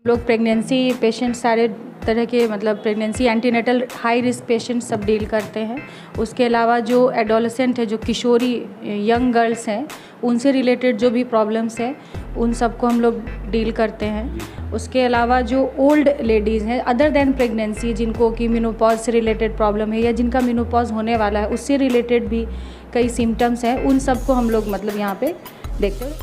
लोग pregnancy patient सारे तरह के मतलब pregnancy antenatal high risk patient सब डील करते हैं। उसके अलावा जो एडोलेसेंट है, जो किशोरी यंग गर्ल्स हैं, उनसे रिलेटेड जो भी प्रॉब्लम्स हैं उन सबको हम लोग डील करते हैं। उसके अलावा जो ओल्ड लेडीज़ हैं अदर देन प्रेगनेंसी, जिनको कि मेनोपॉज से रिलेटेड प्रॉब्लम है या जिनका मेनोपॉज होने वाला है, उससे रिलेटेड भी कई सिम्टम्स हैं, उन सबको हम लोग मतलब यहाँ पे देखते हैं।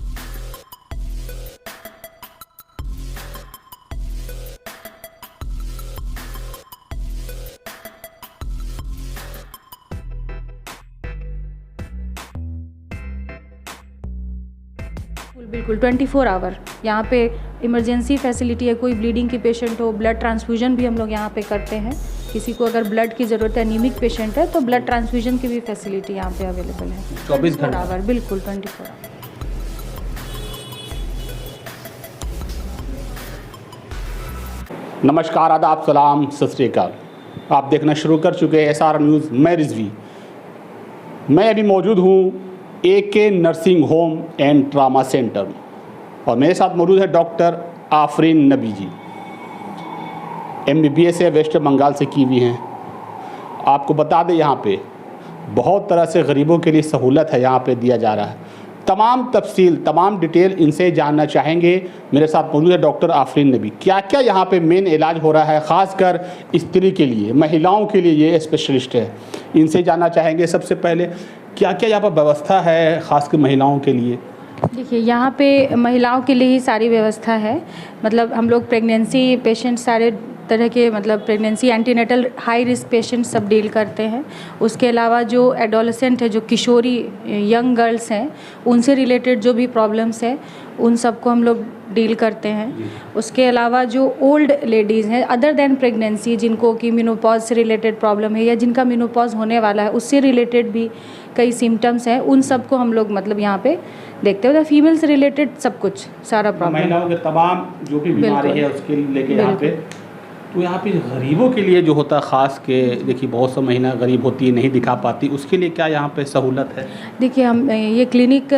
बिल्कुल 24 आवर यहाँ पे इमरजेंसी फैसिलिटी है। कोई ब्लीडिंग की पेशेंट हो, ब्लड ट्रांसफ्यूजन भी हम लोग यहाँ पे करते हैं। किसी को अगर ब्लड की ज़रूरत है, एनीमिक पेशेंट है, तो ब्लड ट्रांसफ्यूजन की भी फैसिलिटी यहाँ पे अवेलेबल है 24 घंटे आवर। बिल्कुल 24 आवर। नमस्कार, आदाब, सलाम, सत श्री अकाल। आप देखना शुरू कर चुके हैं SR न्यूज़। मैं रिजवी। मैं अभी मौजूद हूँ AK nursing home and trauma centre और मेरे साथ मौजूद है डॉक्टर आफरीन नबी जी। MBBS है, वेस्ट बंगाल से की हुई हैं। आपको बता दें यहाँ पे बहुत तरह से गरीबों के लिए सहूलत है यहाँ पे दिया जा रहा है। तमाम तफसील, तमाम डिटेल इनसे जानना चाहेंगे। मेरे साथ मौजूद है डॉक्टर आफरीन नबी। क्या क्या यहाँ पे मेन इलाज हो रहा है, ख़ासकर स्त्री के लिए, महिलाओं के लिए ये स्पेशलिस्ट है, इनसे जानना चाहेंगे। सबसे पहले क्या क्या यहाँ पर व्यवस्था है ख़ासकर महिलाओं के लिए? देखिए, यहाँ पे महिलाओं के लिए ही सारी व्यवस्था है। मतलब हम लोग प्रेगनेंसी पेशेंट सारे तरह के मतलब pregnancy antenatal high risk patient सब डील करते हैं। उसके अलावा जो एडोलेसेंट है, जो किशोरी यंग गर्ल्स हैं, उनसे रिलेटेड जो भी प्रॉब्लम्स हैं उन सबको हम लोग डील करते हैं। उसके अलावा जो ओल्ड लेडीज़ हैं अदर देन प्रेगनेंसी, जिनको कि मेनोपॉज से रिलेटेड प्रॉब्लम है या जिनका मेनोपॉज होने वाला है, उससे रिलेटेड भी कई सिम्टम्स हैं, उन सबको हम लोग मतलब यहाँ पे देखते हैं। फीमेल से रिलेटेड सब कुछ सारा प्रॉब्लम, महिलाओं के तमाम जो भी बीमारी है उसके लेके यहाँ पे। तो यहाँ पे गरीबों के लिए जो होता है ख़ास के, देखिए बहुत सा महिला गरीब होती है, नहीं दिखा पाती, उसके लिए क्या यहाँ पे सहूलत है? देखिए, हम ये क्लिनिक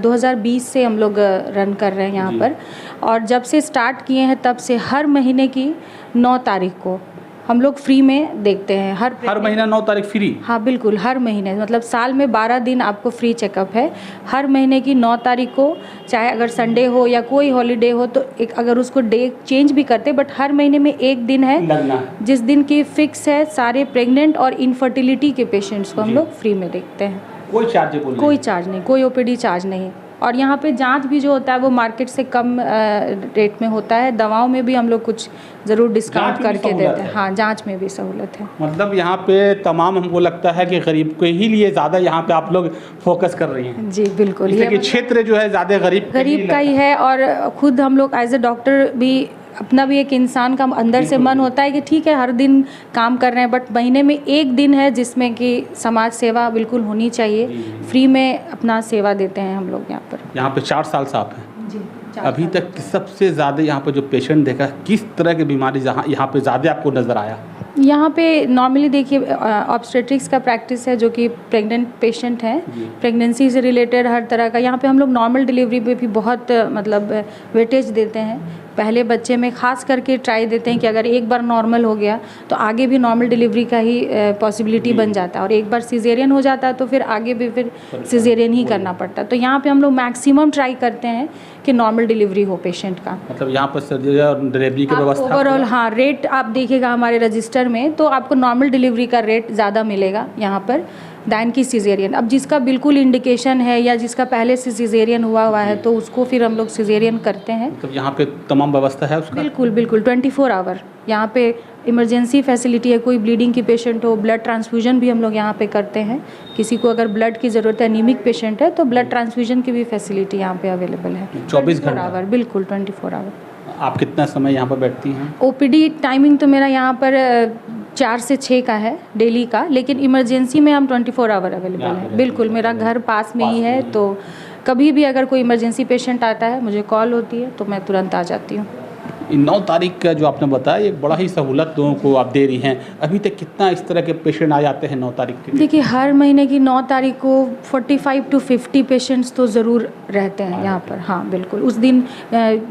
2020 से हम लोग रन कर रहे हैं यहाँ पर, और जब से स्टार्ट किए हैं तब से हर महीने की 9 तारीख को हम लोग फ्री में देखते हैं। हर महीना 9 तारीख फ्री? हाँ बिल्कुल, हर महीने, मतलब साल में 12 दिन आपको फ्री चेकअप है। हर महीने की 9 तारीख को, चाहे अगर संडे हो या कोई हॉलीडे हो तो एक अगर उसको डे चेंज भी करते, बट हर महीने में एक दिन है लगना, जिस दिन की फिक्स है। सारे प्रेग्नेंट और इनफर्टिलिटी के पेशेंट्स को हम लोग फ्री में देखते हैं। कोई चार्ज? कोई चार्ज नहीं, कोई OPD चार्ज नहीं। और यहाँ पे जांच भी जो होता है वो मार्केट से कम रेट में होता है। दवाओं में भी हम लोग कुछ ज़रूर डिस्काउंट करके देते हैं। हाँ, जांच में भी सहूलत है। मतलब यहाँ पे तमाम, हमको लगता है कि गरीब के ही लिए ज़्यादा यहाँ पे आप लोग फोकस कर रही हैं। जी बिल्कुल, ये क्षेत्र जो है ज़्यादा गरीब का ही है। और खुद हम लोग एज ए डॉक्टर भी, अपना भी एक इंसान का अंदर से मन होता है कि ठीक है हर दिन काम कर रहे हैं, बट महीने में एक दिन है जिसमें कि समाज सेवा बिल्कुल होनी चाहिए। फ्री में अपना सेवा देते हैं हम लोग यहाँ पर। यहाँ पे 4 साल से आप हैं जी। अभी तक सबसे ज़्यादा यहाँ पर जो पेशेंट देखा, किस तरह की बीमारी यहाँ पे ज़्यादा आपको नज़र आया? यहाँ पे नॉर्मली देखिए ऑब्स्टेट्रिक्स का प्रैक्टिस है, जो कि प्रेग्नेंट पेशेंट हैं, प्रेगनेंसी से रिलेटेड हर तरह का। यहाँ पे हम लोग नॉर्मल डिलीवरी पे भी बहुत मतलब वेटेज देते हैं। पहले बच्चे में ख़ास करके ट्राई देते हैं कि अगर एक बार नॉर्मल हो गया तो आगे भी नॉर्मल डिलीवरी का ही पॉसिबिलिटी बन जाता है, और एक बार सिजेरियन हो जाता है तो फिर आगे भी फिर सिजेरियन ही करना पड़ता है। तो यहाँ पे हम लोग मैक्सिमम ट्राई करते हैं कि नॉर्मल डिलीवरी हो पेशेंट का। मतलब यहाँ पर सर्जरी और डिलीवरी की व्यवस्था ओवरऑल, हाँ, रेट आप देखिएगा हमारे रजिस्टर में तो आपको नॉर्मल डिलीवरी का रेट ज़्यादा मिलेगा यहाँ पर दैन की सिजेरियन। अब जिसका बिल्कुल इंडिकेशन है या जिसका पहले से सिजेरियन हुआ है तो उसको फिर हम लोग सिजेरियन करते हैं। मतलब यहाँ पे तमाम व्यवस्था है उसका? बिल्कुल 24 आवर यहाँ पे इमरजेंसी फैसिलिटी है। कोई ब्लीडिंग की पेशेंट हो, ब्लड ट्रांसफ्यूजन भी हम लोग यहाँ पे करते हैं। किसी को अगर ब्लड की ज़रूरत है, एनीमिक पेशेंट है, तो ब्लड ट्रांसफ्यूजन की भी फैसिलिटी यहाँ पे अवेलेबल है 24 घंटे? बिल्कुल 24 आवर। आप कितना समय यहाँ पर बैठती हैं? OPD टाइमिंग तो मेरा यहाँ पर 4 से 6 का है डेली का, लेकिन इमरजेंसी में हम 24 आवर अवेलेबल है। बिल्कुल, मेरा घर पास में ही है, तो कभी भी अगर कोई इमरजेंसी पेशेंट आता है, मुझे कॉल होती है तो मैं तुरंत आ जाती हूँ। इन 9 तारीख का जो आपने बताया ये बड़ा ही सहूलत लोगों को आप दे रही हैं। अभी तक कितना इस तरह के पेशेंट आ जाते हैं 9 तारीख के लिए? देखिए हर महीने की 9 तारीख को 45 टू 50 पेशेंट्स तो ज़रूर रहते हैं यहाँ पर। हाँ बिल्कुल, उस दिन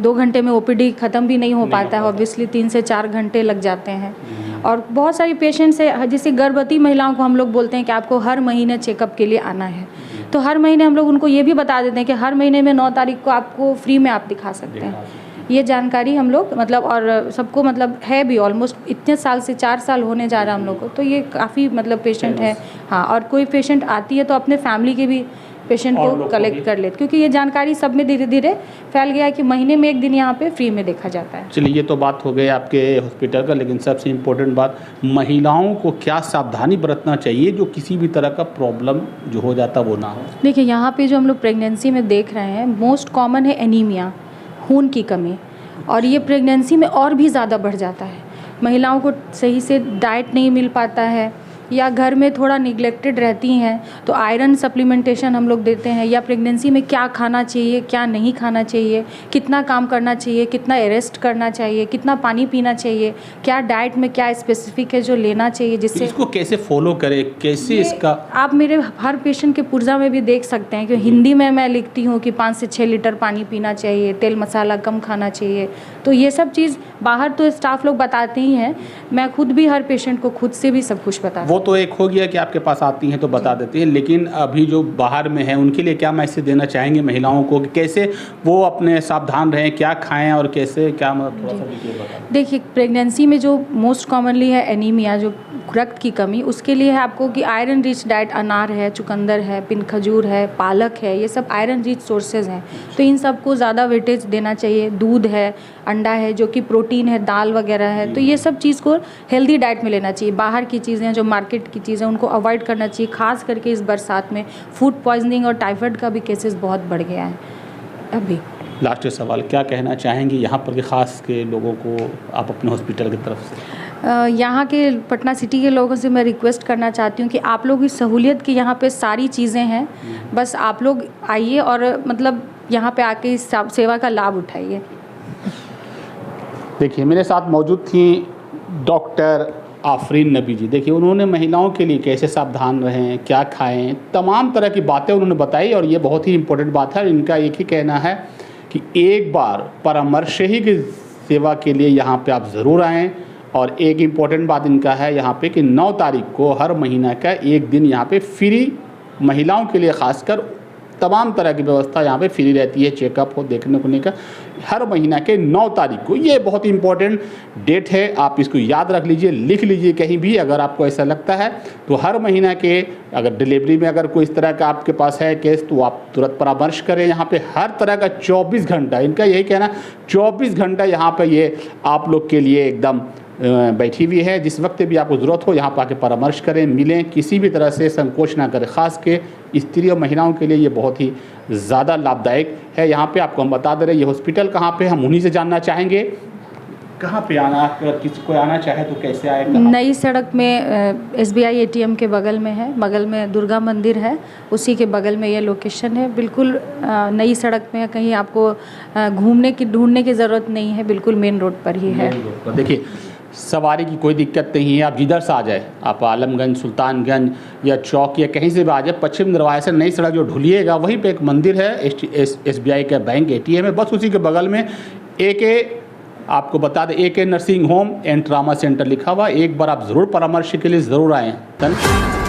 2 घंटे में ओपीडी ख़त्म भी नहीं हो पाता है, ऑब्वियसली 3 से 4 घंटे लग जाते हैं। और बहुत सारी पेशेंट्स है, जैसे गर्भवती महिलाओं को हम लोग बोलते हैं कि आपको हर महीने चेकअप के लिए आना है, तो हर महीने हम लोग उनको ये भी बता देते हैं कि हर महीने में 9 तारीख को आपको फ्री में आप दिखा सकते हैं। ये जानकारी हम लोग मतलब और सबको मतलब है भी, ऑलमोस्ट इतने साल से 4 साल होने जा रहा है हम लोग को, तो ये काफ़ी मतलब पेशेंट है। हाँ, और कोई पेशेंट आती है तो अपने फैमिली के भी पेशेंट को कलेक्ट कर लेते, क्योंकि ये जानकारी सब में धीरे धीरे फैल गया है कि महीने में 1 दिन यहाँ पे फ्री में देखा जाता है। चलिए ये तो बात हो गई आपके हॉस्पिटल का, लेकिन सबसे इम्पोर्टेंट बात, महिलाओं को क्या सावधानी बरतना चाहिए जो किसी भी तरह का प्रॉब्लम जो हो जाता वो ना हो? देखिए यहाँ पे जो हम लोग प्रेगनेंसी में देख रहे हैं, मोस्ट कॉमन है एनीमिया, खून की कमी, और ये प्रेगनेंसी में और भी ज़्यादा बढ़ जाता है। महिलाओं को सही से डाइट नहीं मिल पाता है, या घर में थोड़ा निगलेक्टेड रहती हैं तो आयरन सप्लीमेंटेशन हम लोग देते हैं, या प्रेगनेंसी में क्या खाना चाहिए क्या नहीं खाना चाहिए, कितना काम करना चाहिए, कितना रेस्ट करना चाहिए, कितना पानी पीना चाहिए, क्या डाइट में क्या स्पेसिफिक है जो लेना चाहिए, जिससे इसको कैसे फॉलो करें, कैसे इसका आप मेरे हर पेशेंट के पुर्जा में भी देख सकते हैं कि हिंदी में मैं लिखती हूँ कि 5 से 6 लीटर पानी पीना चाहिए, तेल मसाला कम खाना चाहिए। तो ये सब चीज़ बाहर तो स्टाफ लोग बताते ही हैं, मैं खुद भी हर पेशेंट को खुद से भी सब कुछ बताती हूँ। वो तो एक हो गया कि आपके पास आती हैं तो बता देती हैं, लेकिन अभी जो बाहर में है उनके लिए क्या मैसेज देना चाहेंगे महिलाओं को कि कैसे वो अपने सावधान रहें, क्या खाएं और कैसे क्या, मतलब थोड़ा सा डिटेल बताएं। देखिए प्रेगनेंसी में जो मोस्ट कॉमनली है एनीमिया, जो रक्त की कमी, उसके लिए है आपको कि आयरन रिच डाइट, अनार है, चुकंदर है, पिन खजूर है, पालक है, ये सब आयरन रिच सोर्सेज हैं, तो इन सबको ज़्यादा वेटेज देना चाहिए। दूध है, अंडा है जो कि प्रोटीन है, दाल वगैरह है, तो ये सब चीज़ को हेल्दी डाइट में लेना चाहिए। बाहर की चीज़ें जो मार्केट की चीज़ें उनको अवॉइड करना चाहिए, खास करके इस बरसात में फूड पॉइजनिंग और टाइफाइड का भी केसेस बहुत बढ़ गया है अभी। लास्ट सवाल, क्या कहना चाहेंगी यहाँ पर के ख़ास के लोगों को आप अपने हॉस्पिटल की तरफ से? यहाँ के पटना सिटी के लोगों से मैं रिक्वेस्ट करना चाहती हूँ कि आप लोग की सहूलियत की यहाँ पे सारी चीज़ें हैं, बस आप लोग आइए और मतलब यहाँ पे आके इस सेवा का लाभ उठाइए। देखिए मेरे साथ मौजूद थी डॉक्टर आफरीन नबी जी। देखिए उन्होंने महिलाओं के लिए कैसे सावधान रहें, क्या खाएं, तमाम तरह की बातें उन्होंने बताई, और ये बहुत ही इम्पोर्टेंट बात है। इनका एक ही कहना है कि एक बार परामर्श ही की सेवा के लिए यहाँ पे आप ज़रूर आएँ। और एक इम्पॉर्टेंट बात इनका है यहाँ पे कि 9 तारीख को हर महीना का 1 दिन यहाँ पे फ्री महिलाओं के लिए ख़ासकर तमाम तरह की व्यवस्था यहाँ पे फ्री रहती है, चेकअप हो, देखने को का, हर महीना के 9 तारीख को। ये बहुत इंपॉर्टेंट डेट है, आप इसको याद रख लीजिए, लिख लीजिए कहीं भी अगर आपको ऐसा लगता है। तो हर महीना के अगर डिलीवरी में अगर कोई इस तरह का आपके पास है केस तो आप तुरंत परामर्श करें। यहाँ पे हर तरह का 24 घंटा, इनका यही कहना 24 घंटा यहाँ पे ये आप लोग के लिए एकदम बैठी हुई है। जिस वक्त भी आपको ज़रूरत हो यहाँ पर आके परामर्श करें, मिलें, किसी भी तरह से संकोच ना करें। ख़ास के स्त्री और महिलाओं के लिए ये बहुत ही ज़्यादा लाभदायक है। यहाँ पे आपको हम बता दे रहे हैं ये हॉस्पिटल कहाँ पे, हम उन्हीं से जानना चाहेंगे कहाँ पे आना, अगर किसी को आना चाहे तो कैसे आए? नई सड़क में SBI ATM के बगल में है, बगल में दुर्गा मंदिर है, उसी के बगल में ये लोकेशन है। बिल्कुल नई सड़क में, कहीं आपको घूमने की ढूंढने की ज़रूरत नहीं है, बिल्कुल मेन रोड पर ही है। देखिए सवारी की कोई दिक्कत नहीं है, आप जिधर से आ जाए, आप आलमगंज, सुल्तानगंज या चौक या कहीं से भी आ जाए, पश्चिम दरवाजे से नई सड़क जो ढूलिएगा वहीं पे एक मंदिर है, SBI का बैंक ATM है, बस उसी के बगल में AK, आपको बता दें AK nursing home and trauma centre लिखा हुआ। एक बार आप ज़रूर परामर्श के लिए ज़रूर आएँ। धन्यवाद।